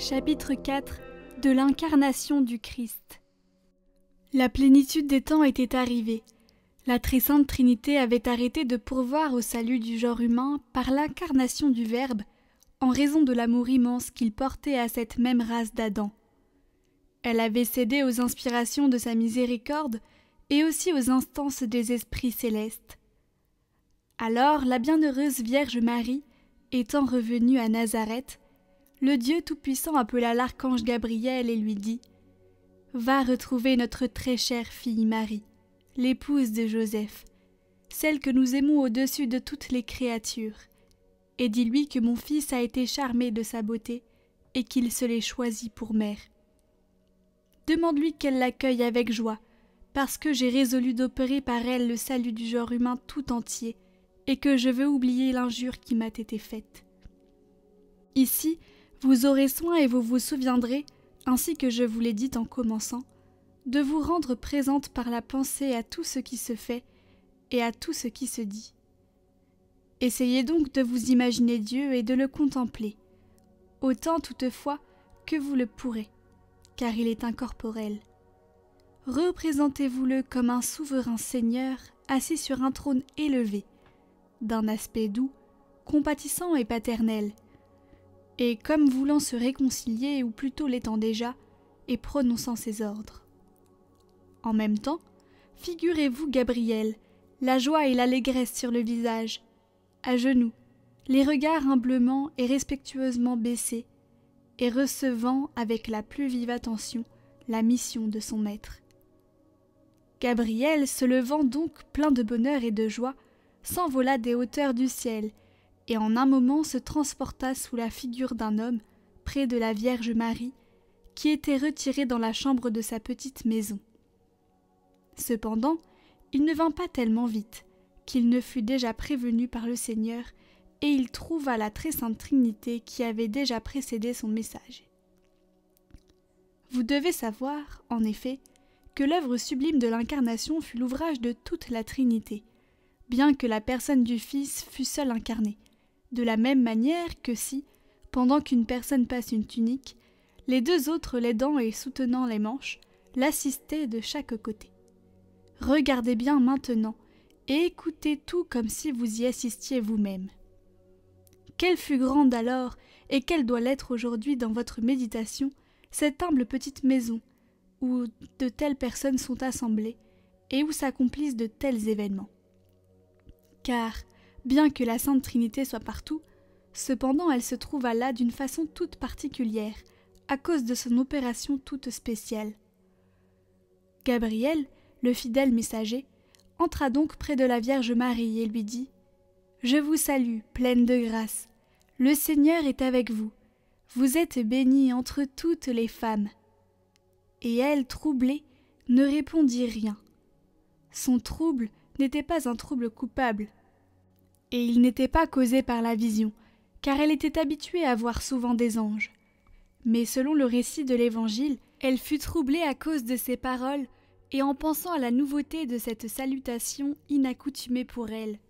Chapitre 4 de l'incarnation du Christ. La plénitude des temps était arrivée. La très sainte Trinité avait arrêté de pourvoir au salut du genre humain par l'incarnation du Verbe, en raison de l'amour immense qu'il portait à cette même race d'Adam. Elle avait cédé aux inspirations de sa miséricorde et aussi aux instances des esprits célestes. Alors la bienheureuse Vierge Marie, étant revenue à Nazareth, le Dieu Tout-Puissant appela l'archange Gabriel et lui dit « Va retrouver notre très chère fille Marie, l'épouse de Joseph, celle que nous aimons au-dessus de toutes les créatures, et dis-lui que mon fils a été charmé de sa beauté et qu'il se l'est choisi pour mère. Demande-lui qu'elle l'accueille avec joie, parce que j'ai résolu d'opérer par elle le salut du genre humain tout entier, et que je veux oublier l'injure qui m'a été faite. Ici, vous aurez soin et vous vous souviendrez, ainsi que je vous l'ai dit en commençant, de vous rendre présente par la pensée à tout ce qui se fait et à tout ce qui se dit. Essayez donc de vous imaginer Dieu et de le contempler, autant toutefois que vous le pourrez, car il est incorporel. Représentez-vous-le comme un souverain Seigneur assis sur un trône élevé, d'un aspect doux, compatissant et paternel, et comme voulant se réconcilier, ou plutôt l'étant déjà, et prononçant ses ordres. En même temps, figurez-vous Gabriel, la joie et l'allégresse sur le visage, à genoux, les regards humblement et respectueusement baissés, et recevant avec la plus vive attention la mission de son maître. Gabriel, se levant donc plein de bonheur et de joie, s'envola des hauteurs du ciel, et en un moment se transporta sous la figure d'un homme, près de la Vierge Marie, qui était retirée dans la chambre de sa petite maison. Cependant, il ne vint pas tellement vite, qu'il ne fut déjà prévenu par le Seigneur, et il trouva la très sainte Trinité qui avait déjà précédé son message. Vous devez savoir, en effet, que l'œuvre sublime de l'incarnation fut l'ouvrage de toute la Trinité, bien que la personne du Fils fût seule incarnée, de la même manière que si, pendant qu'une personne passe une tunique, les deux autres l'aidant et soutenant les manches, l'assistaient de chaque côté. Regardez bien maintenant, et écoutez tout comme si vous y assistiez vous-même. Quelle fut grande alors, et quelle doit l'être aujourd'hui dans votre méditation, cette humble petite maison, où de telles personnes sont assemblées, et où s'accomplissent de tels événements. Car, bien que la Sainte Trinité soit partout, cependant elle se trouva là d'une façon toute particulière, à cause de son opération toute spéciale. Gabriel, le fidèle messager, entra donc près de la Vierge Marie et lui dit « Je vous salue, pleine de grâce. Le Seigneur est avec vous. Vous êtes bénie entre toutes les femmes. » Et elle, troublée, ne répondit rien. Son trouble n'était pas un trouble coupable, et il n'était pas causé par la vision, car elle était habituée à voir souvent des anges. Mais selon le récit de l'Évangile, elle fut troublée à cause de ces paroles et en pensant à la nouveauté de cette salutation inaccoutumée pour elle.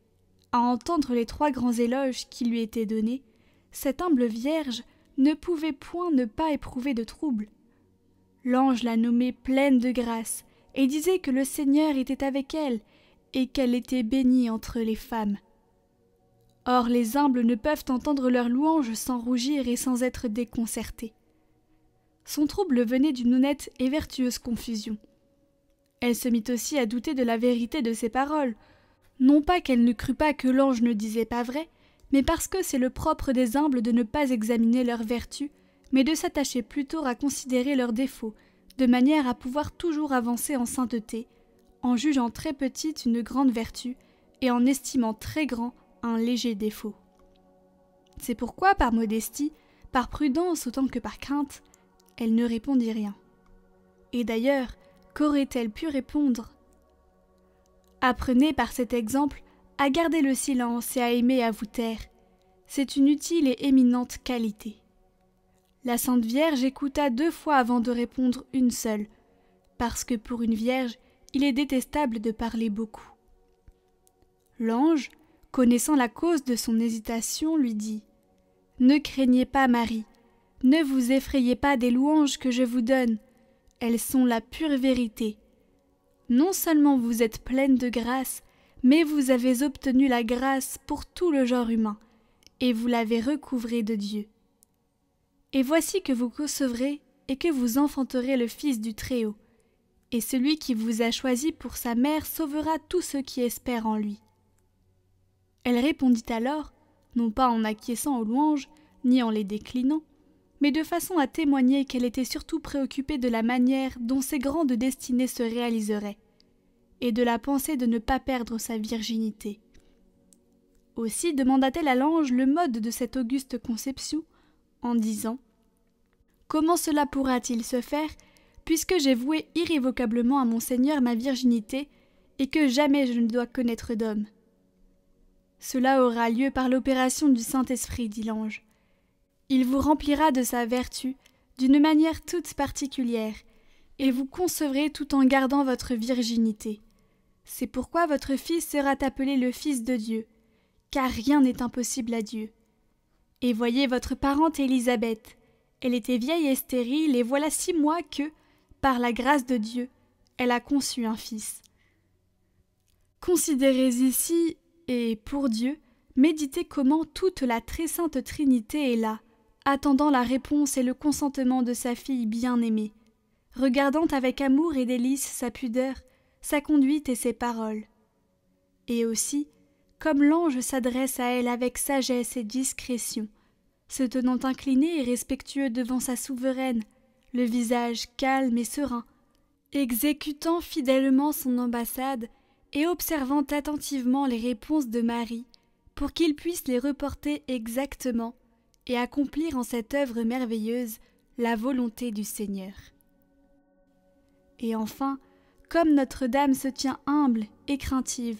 À entendre les 3 grands éloges qui lui étaient donnés, cette humble Vierge ne pouvait point ne pas éprouver de trouble. L'ange la nommait pleine de grâce et disait que le Seigneur était avec elle et qu'elle était bénie entre les femmes. Or les humbles ne peuvent entendre leur louange sans rougir et sans être déconcertés. Son trouble venait d'une honnête et vertueuse confusion. Elle se mit aussi à douter de la vérité de ses paroles, non pas qu'elle ne crût pas que l'ange ne disait pas vrai, mais parce que c'est le propre des humbles de ne pas examiner leurs vertus, mais de s'attacher plutôt à considérer leurs défauts, de manière à pouvoir toujours avancer en sainteté, en jugeant très petite une grande vertu et en estimant très grand un léger défaut. C'est pourquoi, par modestie, par prudence autant que par crainte, elle ne répondit rien. Et d'ailleurs, qu'aurait-elle pu répondre? Apprenez par cet exemple à garder le silence et à aimer à vous taire. C'est une utile et éminente qualité. La Sainte Vierge écouta 2 fois avant de répondre une seule, parce que pour une Vierge, il est détestable de parler beaucoup. L'ange, connaissant la cause de son hésitation, lui dit « Ne craignez pas, Marie, Ne vous effrayez pas des louanges que je vous donne, elles sont la pure vérité. Non seulement vous êtes pleine de grâce, mais vous avez obtenu la grâce pour tout le genre humain, et vous l'avez recouvrée de Dieu. Et voici que vous concevrez et que vous enfanterez le Fils du Très-Haut, et celui qui vous a choisi pour sa mère sauvera tous ceux qui espèrent en lui. » Elle répondit alors, non pas en acquiesçant aux louanges, ni en les déclinant, mais de façon à témoigner qu'elle était surtout préoccupée de la manière dont ses grandes destinées se réaliseraient, et de la pensée de ne pas perdre sa virginité. Aussi demanda-t-elle à l'ange le mode de cette auguste conception, en disant « Comment cela pourra-t-il se faire, puisque j'ai voué irrévocablement à mon Seigneur ma virginité, et que jamais je ne dois connaître d'homme ?» Cela aura lieu par l'opération du Saint-Esprit, dit l'ange. Il vous remplira de sa vertu d'une manière toute particulière, et vous concevrez tout en gardant votre virginité. C'est pourquoi votre fils sera appelé le Fils de Dieu, car rien n'est impossible à Dieu. Et voyez votre parente Élisabeth, elle était vieille et stérile, et voilà 6 mois que, par la grâce de Dieu, elle a conçu un fils. Considérez ici, et pour Dieu, méditez comment toute la très sainte Trinité est là, attendant la réponse et le consentement de sa fille bien-aimée, regardant avec amour et délice sa pudeur, sa conduite et ses paroles. Et aussi, comme l'ange s'adresse à elle avec sagesse et discrétion, se tenant incliné et respectueux devant sa souveraine, le visage calme et serein, exécutant fidèlement son ambassade et observant attentivement les réponses de Marie, pour qu'il puisse les reporter exactement et accomplir en cette œuvre merveilleuse la volonté du Seigneur. Et enfin, comme Notre-Dame se tient humble et craintive,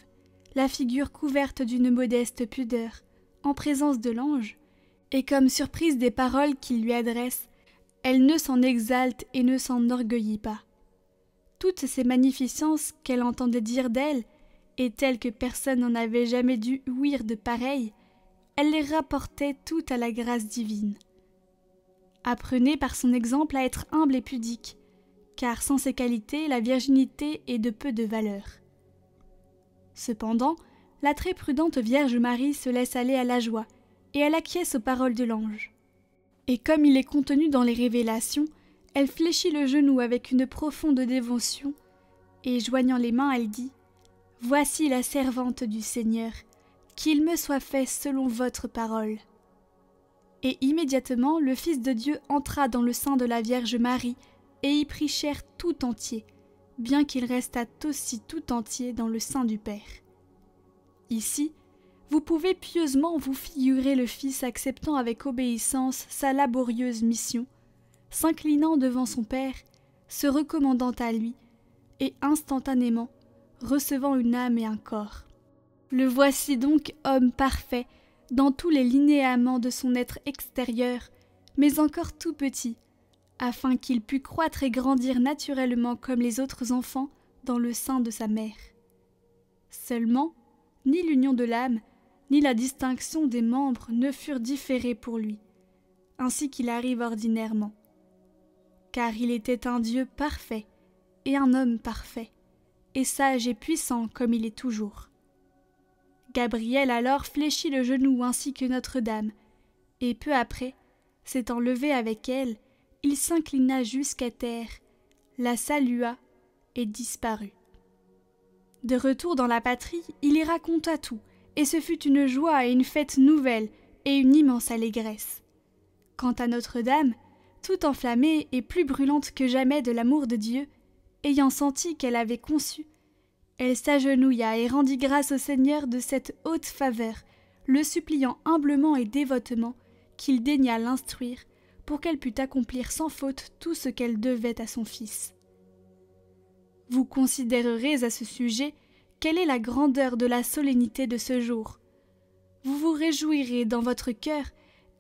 la figure couverte d'une modeste pudeur, en présence de l'ange, et comme surprise des paroles qu'il lui adresse, elle ne s'en exalte et ne s'enorgueillit pas. Toutes ces magnificences qu'elle entendait dire d'elle, et telles que personne n'en avait jamais dû ouïr de pareilles, elle les rapportait toutes à la grâce divine. Apprenez par son exemple à être humble et pudique, car sans ces qualités, la virginité est de peu de valeur. Cependant, la très prudente Vierge Marie se laisse aller à la joie, et elle acquiesce aux paroles de l'ange. Et comme il est contenu dans les révélations, elle fléchit le genou avec une profonde dévotion, et joignant les mains, elle dit « Voici la servante du Seigneur, qu'il me soit fait selon votre parole. » Et immédiatement, le Fils de Dieu entra dans le sein de la Vierge Marie, et y prit chair tout entier, bien qu'il restât aussi tout entier dans le sein du Père. Ici, vous pouvez pieusement vous figurer le Fils acceptant avec obéissance sa laborieuse mission, s'inclinant devant son Père, se recommandant à lui, et instantanément recevant une âme et un corps. Le voici donc homme parfait, dans tous les linéaments de son être extérieur, mais encore tout petit, afin qu'il pût croître et grandir naturellement comme les autres enfants dans le sein de sa mère. Seulement, ni l'union de l'âme, ni la distinction des membres ne furent différées pour lui, ainsi qu'il arrive ordinairement. Car il était un Dieu parfait et un homme parfait, et sage et puissant comme il est toujours. Gabriel alors fléchit le genou ainsi que Notre-Dame, et peu après, s'étant levé avec elle, il s'inclina jusqu'à terre, la salua et disparut. De retour dans la patrie, il y raconta tout, et ce fut une joie et une fête nouvelle et une immense allégresse. Quant à Notre-Dame, tout enflammée et plus brûlante que jamais de l'amour de Dieu, ayant senti qu'elle avait conçu, elle s'agenouilla et rendit grâce au Seigneur de cette haute faveur, le suppliant humblement et dévotement qu'il daignât l'instruire pour qu'elle pût accomplir sans faute tout ce qu'elle devait à son Fils. Vous considérerez à ce sujet quelle est la grandeur de la solennité de ce jour. Vous vous réjouirez dans votre cœur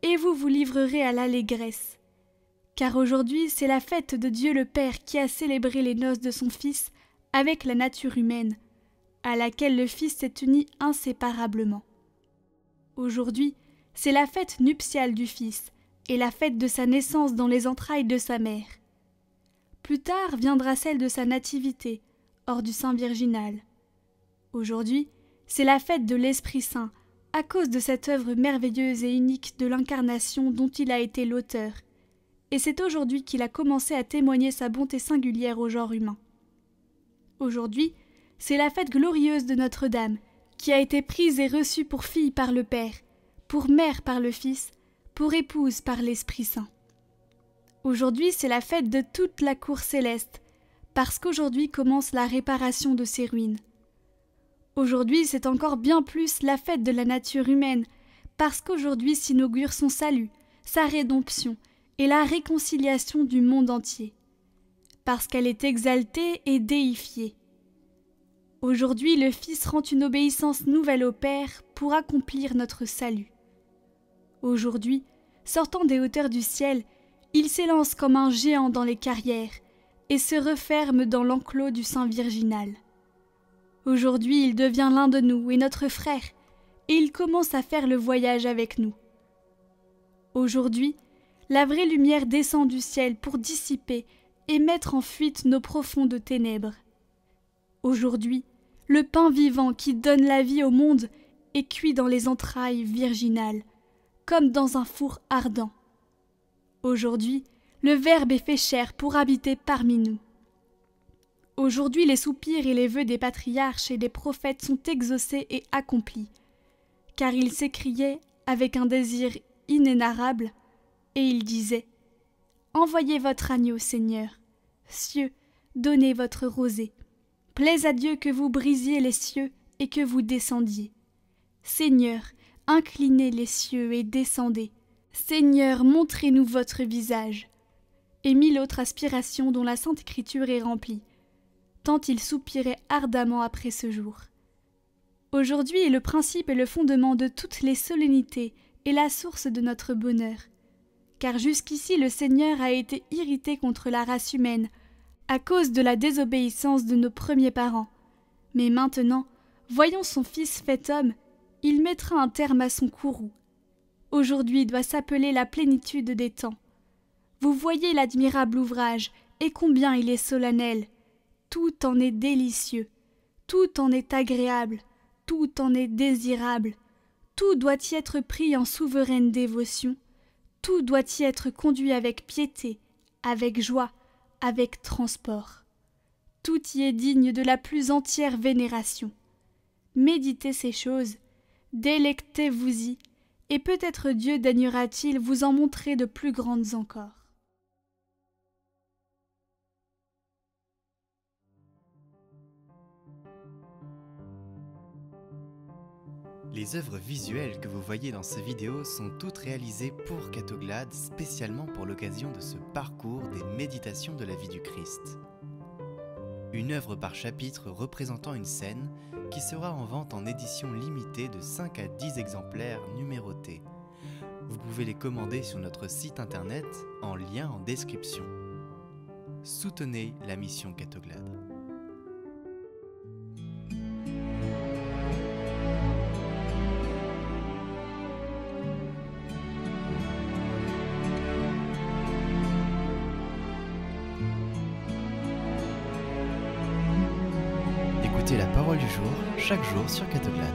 et vous vous livrerez à l'allégresse. Car aujourd'hui c'est la fête de Dieu le Père qui a célébré les noces de son Fils avec la nature humaine, à laquelle le Fils s'est uni inséparablement. Aujourd'hui, c'est la fête nuptiale du Fils, et la fête de sa naissance dans les entrailles de sa mère. Plus tard viendra celle de sa nativité, hors du sein virginal. Aujourd'hui, c'est la fête de l'Esprit Saint, à cause de cette œuvre merveilleuse et unique de l'incarnation dont il a été l'auteur. Et c'est aujourd'hui qu'il a commencé à témoigner sa bonté singulière au genre humain. Aujourd'hui, c'est la fête glorieuse de Notre-Dame, qui a été prise et reçue pour fille par le Père, pour mère par le Fils, pour épouse par l'Esprit Saint. Aujourd'hui, c'est la fête de toute la cour céleste, parce qu'aujourd'hui commence la réparation de ses ruines. Aujourd'hui, c'est encore bien plus la fête de la nature humaine, parce qu'aujourd'hui s'inaugure son salut, sa rédemption et la réconciliation du monde entier, parce qu'elle est exaltée et déifiée. Aujourd'hui, le Fils rend une obéissance nouvelle au Père pour accomplir notre salut. Aujourd'hui, sortant des hauteurs du ciel, il s'élance comme un géant dans les carrières et se referme dans l'enclos du sein virginal. Aujourd'hui, il devient l'un de nous et notre frère, et il commence à faire le voyage avec nous. Aujourd'hui, la vraie lumière descend du ciel pour dissiper et mettre en fuite nos profondes ténèbres. Aujourd'hui, le pain vivant qui donne la vie au monde est cuit dans les entrailles virginales, comme dans un four ardent. Aujourd'hui, le Verbe est fait chair pour habiter parmi nous. Aujourd'hui, les soupirs et les vœux des patriarches et des prophètes sont exaucés et accomplis, car ils s'écriaient avec un désir inénarrable, et ils disaient « Envoyez votre agneau, Seigneur. Cieux, donnez votre rosée. Plaise à Dieu que vous brisiez les cieux et que vous descendiez. Seigneur, inclinez les cieux et descendez. Seigneur, montrez-nous votre visage. » Et mille autres aspirations dont la Sainte Écriture est remplie, tant il soupirait ardemment après ce jour. Aujourd'hui est le principe et le fondement de toutes les solennités et la source de notre bonheur. Car jusqu'ici le Seigneur a été irrité contre la race humaine, à cause de la désobéissance de nos premiers parents. Mais maintenant, voyant son Fils fait homme, il mettra un terme à son courroux. Aujourd'hui doit s'appeler la plénitude des temps. Vous voyez l'admirable ouvrage, et combien il est solennel. Tout en est délicieux, tout en est agréable, tout en est désirable, tout doit y être pris en souveraine dévotion, tout doit y être conduit avec piété, avec joie, avec transport. Tout y est digne de la plus entière vénération. Méditez ces choses, délectez-vous-y, et peut-être Dieu daignera-t-il vous en montrer de plus grandes encore. Les œuvres visuelles que vous voyez dans ces vidéos sont toutes réalisées pour Catoglade, spécialement pour l'occasion de ce parcours des méditations de la vie du Christ. Une œuvre par chapitre représentant une scène qui sera en vente en édition limitée de 5 à 10 exemplaires numérotés. Vous pouvez les commander sur notre site internet en lien en description. Soutenez la mission Catoglade. Écoutez la parole du jour, chaque jour sur Catoglade.